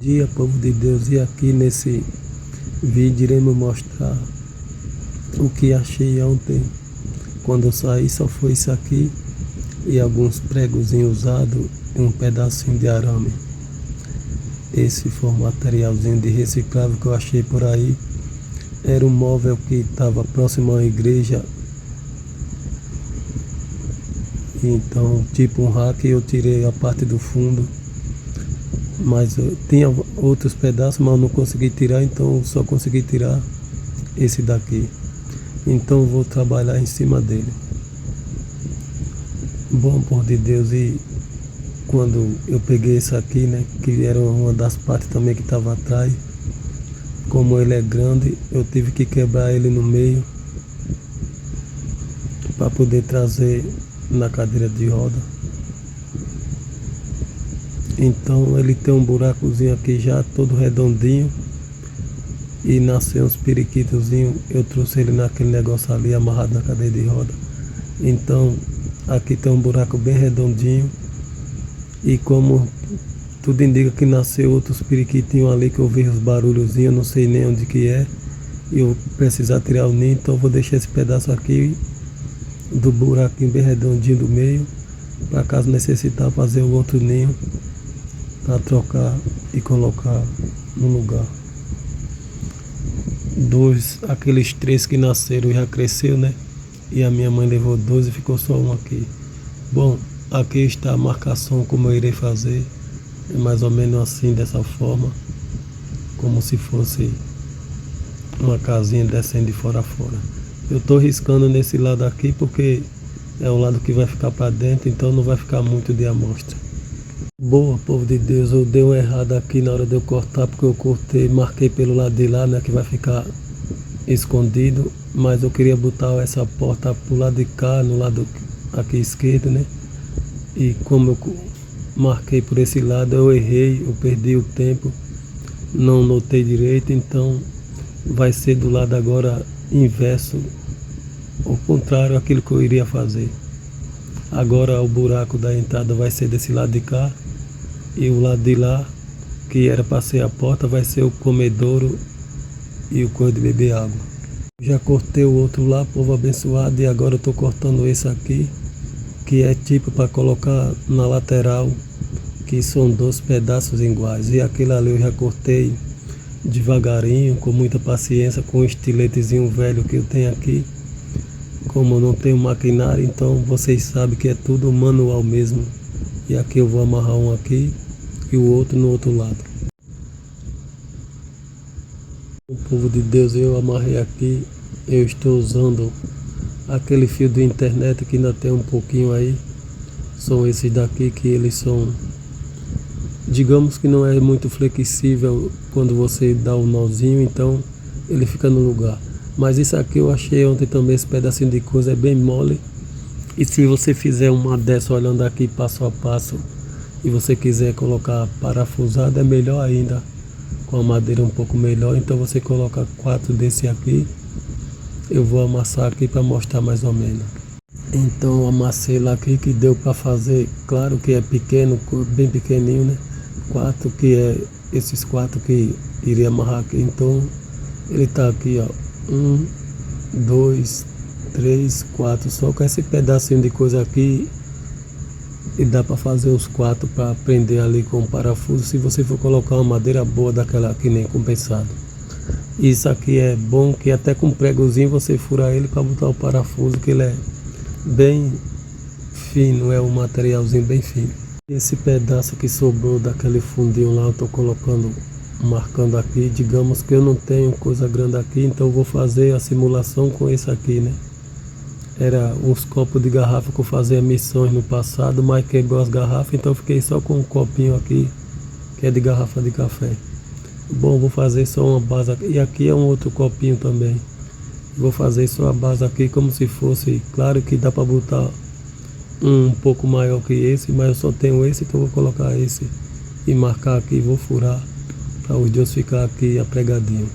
Dia, povo de Deus, e aqui nesse vídeo iremos mostrar o que achei ontem. Quando eu saí só foi isso aqui e alguns pregozinhos usados e um pedacinho de arame. Esse foi um materialzinho de reciclável que eu achei por aí. Era um móvel que estava próximo à igreja. Então, tipo um rack, eu tirei a parte do fundo. Mas eu tinha outros pedaços, mas eu não consegui tirar, então eu só consegui tirar esse daqui. Então eu vou trabalhar em cima dele. Bom, por de Deus, e quando eu peguei esse aqui, né, que era uma das partes também que estava atrás, como ele é grande, eu tive que quebrar ele no meio para poder trazer na cadeira de roda. Então ele tem um buracozinho aqui já todo redondinho e nasceu uns periquitozinhos. Eu trouxe ele naquele negócio ali amarrado na cadeira de roda. Então aqui tem um buraco bem redondinho e como tudo indica que nasceu outros periquitinhos ali que eu vi os barulhozinhos, não sei nem onde que é. E eu precisar tirar o ninho, então eu vou deixar esse pedaço aqui do buraquinho bem redondinho do meio, para caso necessitar fazer o outro ninho, para trocar e colocar no lugar. Aqueles três que nasceram já cresceu, né? E a minha mãe levou dois e ficou só um aqui. Bom, aqui está a marcação como eu irei fazer. É mais ou menos assim, dessa forma, como se fosse uma casinha descendo de fora a fora. Eu estou riscando nesse lado aqui porque é o lado que vai ficar para dentro, então não vai ficar muito de amostra. Boa, povo de Deus, eu dei uma errada aqui na hora de eu cortar, porque eu cortei, marquei pelo lado de lá, né, que vai ficar escondido, mas eu queria botar essa porta pro lado de cá, no lado aqui esquerdo, né, e como eu marquei por esse lado, eu errei, eu perdi o tempo, não notei direito, então vai ser do lado agora inverso, ao contrário daquilo que eu iria fazer. Agora o buraco da entrada vai ser desse lado de cá e o lado de lá, que era para ser a porta, vai ser o comedouro e o coisa de beber água. Já cortei o outro lá, povo abençoado, e agora eu estou cortando esse aqui, que é tipo para colocar na lateral, que são 2 pedaços iguais. E aquele ali eu já cortei devagarinho, com muita paciência, com um estiletezinho velho que eu tenho aqui. Como eu não tenho maquinário, então vocês sabem que é tudo manual mesmo. E aqui eu vou amarrar um aqui e o outro no outro lado. O povo de Deus, eu amarrei aqui. Eu estou usando aquele fio de internet que ainda tem um pouquinho aí. São esses daqui que eles são, digamos que não é muito flexível quando você dá o nozinho, então ele fica no lugar. Mas isso aqui eu achei ontem também, esse pedacinho de coisa é bem mole. E se você fizer uma dessa olhando aqui passo a passo e você quiser colocar parafusado, é melhor ainda, com a madeira um pouco melhor. Então você coloca 4 desse aqui. Eu vou amassar aqui para mostrar mais ou menos. Então eu amassei lá aqui que deu para fazer, claro que é pequeno, bem pequenininho, né? 4 que é esses 4 que iria amarrar aqui. Então ele tá aqui, ó. 1, 2, 3, 4, só com esse pedacinho de coisa aqui e dá para fazer os 4 para prender ali com o parafuso, se você for colocar uma madeira boa daquela que nem compensado. Isso aqui é bom que até com pregozinho você fura ele para botar o parafuso, que ele é bem fino, é um materialzinho bem fino. Esse pedaço que sobrou daquele fundinho lá eu tô colocando, marcando aqui. Digamos que eu não tenho coisa grande aqui, então eu vou fazer a simulação com esse aqui, né? Era uns copos de garrafa que eu fazia missões no passado, mas quebrou as garrafas, então eu fiquei só com um copinho aqui, que é de garrafa de café. Bom, vou fazer só uma base aqui, e aqui é um outro copinho também. Vou fazer só a base aqui como se fosse, claro que dá para botar um pouco maior que esse, mas eu só tenho esse, então eu vou colocar esse e marcar aqui, vou furar para os dois ficar aqui apregadinho.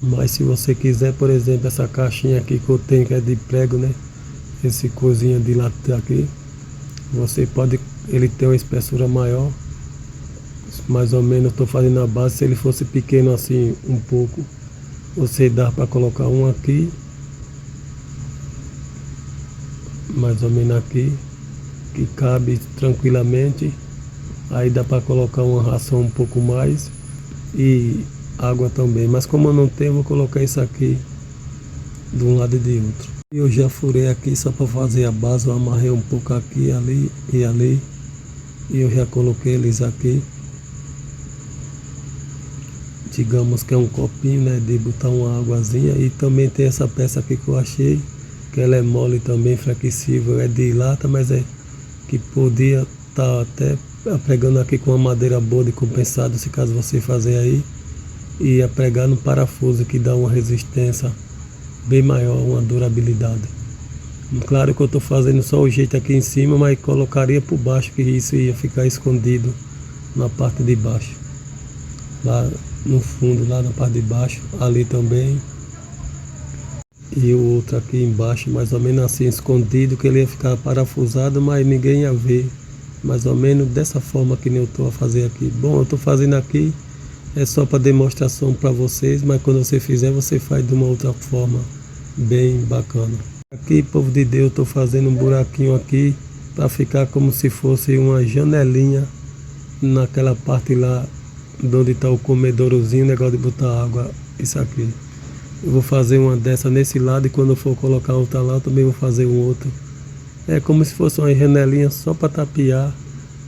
Mas se você quiser, por exemplo, essa caixinha aqui que eu tenho, que é de prego, né, esse coisinha de lata aqui, você pode, ele tem uma espessura maior, mais ou menos estou fazendo a base. Se ele fosse pequeno assim um pouco, você dá para colocar um aqui, mais ou menos aqui, que cabe tranquilamente. Aí dá para colocar uma ração um pouco mais e água também, mas como eu não tenho, vou colocar isso aqui de um lado e de outro. Eu já furei aqui só para fazer a base. Eu amarrei um pouco aqui, ali e ali, e eu já coloquei eles aqui. Digamos que é um copinho, né, de botar uma águazinha. E também tem essa peça aqui que eu achei, que ela é mole também, flexível, é de lata, mas é que podia estar até pregando aqui com uma madeira boa de compensado, se caso você fazer aí, e ia pregar no parafuso, que dá uma resistência bem maior, uma durabilidade. Claro que eu estou fazendo só o jeito aqui em cima, mas colocaria por baixo, que isso ia ficar escondido na parte de baixo, lá no fundo, lá na parte de baixo, ali também, e o outro aqui embaixo, mais ou menos assim escondido, que ele ia ficar parafusado, mas ninguém ia ver, mais ou menos dessa forma que eu estou a fazer aqui. Bom, eu estou fazendo aqui é só para demonstração para vocês, mas quando você fizer, você faz de uma outra forma bem bacana. Aqui, povo de Deus, estou fazendo um buraquinho aqui para ficar como se fosse uma janelinha naquela parte lá onde está o comedourozinho, o negócio de botar água, isso aqui. Eu vou fazer uma dessa nesse lado, e quando eu for colocar outra lá, eu também vou fazer um outro. É como se fosse uma janelinha só para tapear,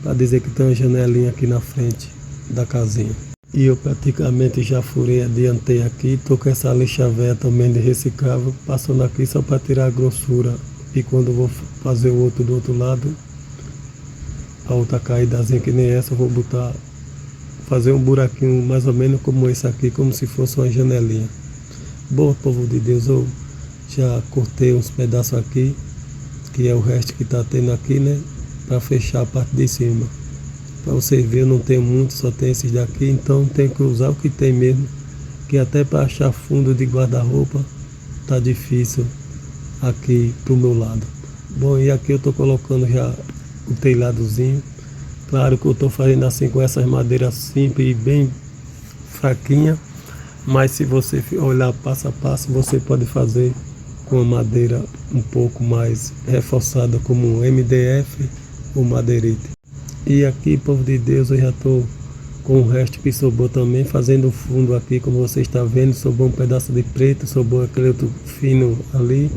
para dizer que tem uma janelinha aqui na frente da casinha. E eu praticamente já furei a dianteira aqui, tô com essa lixa velha também de reciclável, passando aqui só para tirar a grossura. E quando eu vou fazer o outro do outro lado, a outra caídazinha que nem essa, eu vou botar, fazer um buraquinho mais ou menos como esse aqui, como se fosse uma janelinha. Bom, povo de Deus, eu já cortei uns pedaços aqui, que é o resto que tá tendo aqui, né, para fechar a parte de cima. Para você ver, eu não tenho muito, só tem esses daqui, então tem que usar o que tem mesmo, que até para achar fundo de guarda-roupa tá difícil aqui pro meu lado. Bom, e aqui eu tô colocando já o telhadozinho. Claro que eu tô fazendo assim com essas madeiras simples e bem fraquinha, mas se você olhar passo a passo, você pode fazer com a madeira um pouco mais reforçada, como um MDF ou madeirite. E aqui, povo de Deus, eu já estou com o resto que sobrou também, fazendo o fundo aqui, como você está vendo. Sobrou um pedaço de preto, sobrou aquele outro fino ali,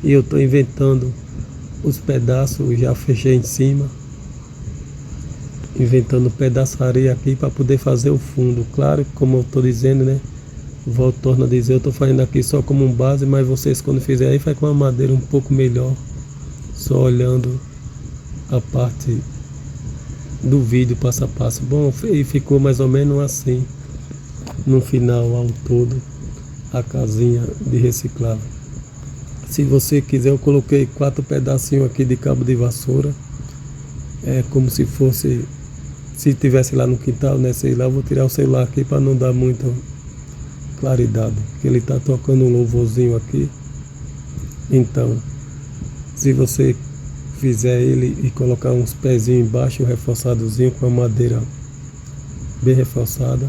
e eu estou inventando os pedaços, já fechei em cima, inventando pedaçaria aqui para poder fazer o fundo. Claro, como eu estou dizendo, né, torno a dizer, eu estou fazendo aqui só como um base, mas vocês quando fizerem aí, faz com a madeira um pouco melhor, só olhando a parte do vídeo passo a passo. Bom, e ficou mais ou menos assim no final ao todo a casinha de reciclável. Se você quiser, eu coloquei 4 pedacinhos aqui de cabo de vassoura, é como se fosse, se tivesse lá no quintal, né, sei lá. Eu vou tirar o celular aqui para não dar muita claridade, porque ele tá tocando um louvorzinho aqui. Então, se você fizer ele e colocar uns pezinhos embaixo, reforçadozinho, com a madeira bem reforçada,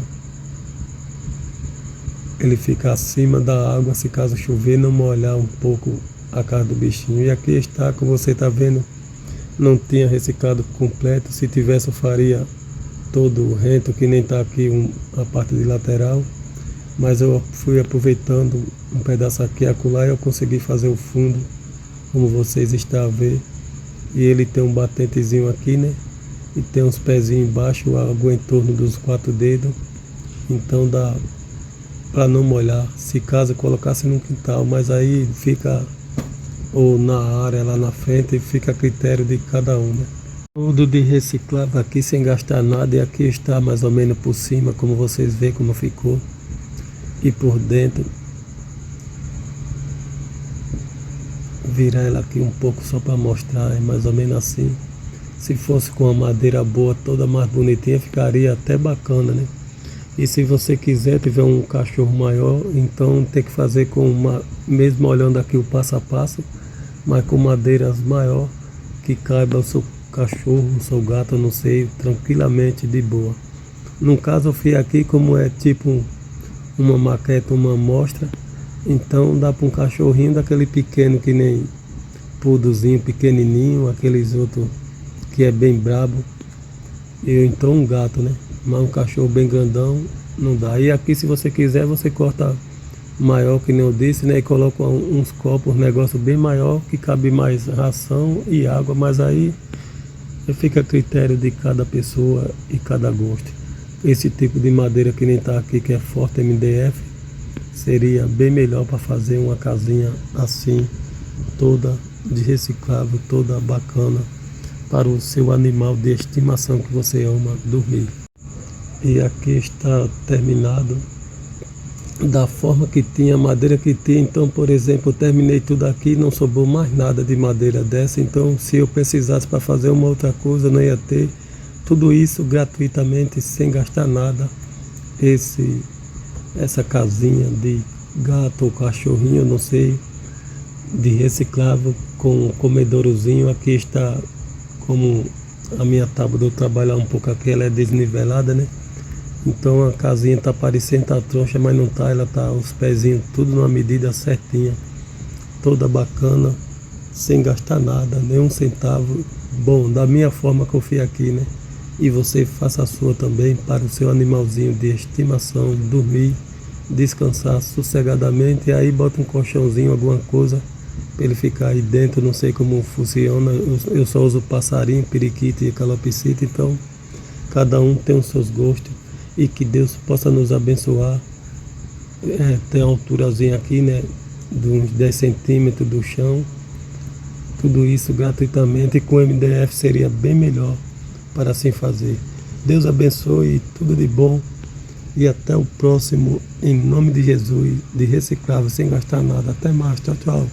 ele fica acima da água, se caso chover, não molhar um pouco a casa do bichinho. E aqui está, como você está vendo, não tinha reciclado completo. Se tivesse, eu faria todo rento, que nem está aqui a parte de lateral, mas eu fui aproveitando um pedaço aqui e acolá, e eu consegui fazer o fundo, como vocês estão a ver. E ele tem um batentezinho aqui, né, e tem uns pezinhos embaixo, algo em torno dos 4 dedos, então dá para não molhar, se caso colocasse no quintal, mas aí fica, ou na área lá na frente, fica a critério de cada um, né. Tudo de reciclável aqui sem gastar nada, e aqui está mais ou menos por cima, como vocês veem como ficou, e por dentro. Virar ela aqui um pouco só para mostrar, é mais ou menos assim. Se fosse com a madeira boa, toda mais bonitinha, ficaria até bacana, né? E se você quiser, tiver um cachorro maior, então tem que fazer com uma, mesmo olhando aqui o passo a passo, mas com madeiras maior, que caiba o seu cachorro, o seu gato, eu não sei, tranquilamente, de boa. No caso eu fiz aqui, como é tipo uma maqueta, uma amostra, então dá para um cachorrinho daquele pequeno que nem puduzinho, pequenininho, aqueles outros que é bem brabo, e então um gato, né? Mas um cachorro bem grandão não dá. E aqui, se você quiser, você corta maior, que nem eu disse, né? E coloca uns copos, um negócio bem maior, que cabe mais ração e água, mas aí fica a critério de cada pessoa e cada gosto. Esse tipo de madeira que nem está aqui, que é forte MDF, seria bem melhor para fazer uma casinha assim, toda de reciclável, toda bacana, para o seu animal de estimação que você ama dormir. E aqui está terminado da forma que tinha, a madeira que tinha. Então, por exemplo, eu terminei tudo aqui, não sobrou mais nada de madeira dessa. Então, se eu precisasse para fazer uma outra coisa, não ia ter. Tudo isso gratuitamente, sem gastar nada. Essa casinha de gato ou cachorrinho, eu não sei, de reciclável, com um comedourozinho. Aqui está, como a minha tábua de eu trabalhar um pouco aqui, ela é desnivelada, né? Então a casinha tá parecendo tá troncha, mas não tá, ela tá os pezinhos tudo numa medida certinha, toda bacana, sem gastar nada, nem um centavo. Bom, da minha forma que eu fiz aqui, né? E você faça a sua também para o seu animalzinho de estimação dormir, descansar sossegadamente, e aí bota um colchãozinho, alguma coisa, para ele ficar aí dentro. Não sei como funciona, eu só uso passarinho, periquito e calopsita, então cada um tem os seus gostos. E que Deus possa nos abençoar. Tem uma alturazinha aqui, né? De uns 10 centímetros do chão. Tudo isso gratuitamente, e com MDF seria bem melhor para assim fazer. Deus abençoe, tudo de bom. E até o próximo, em nome de Jesus, de reciclável, sem gastar nada. Até mais, tchau, tchau.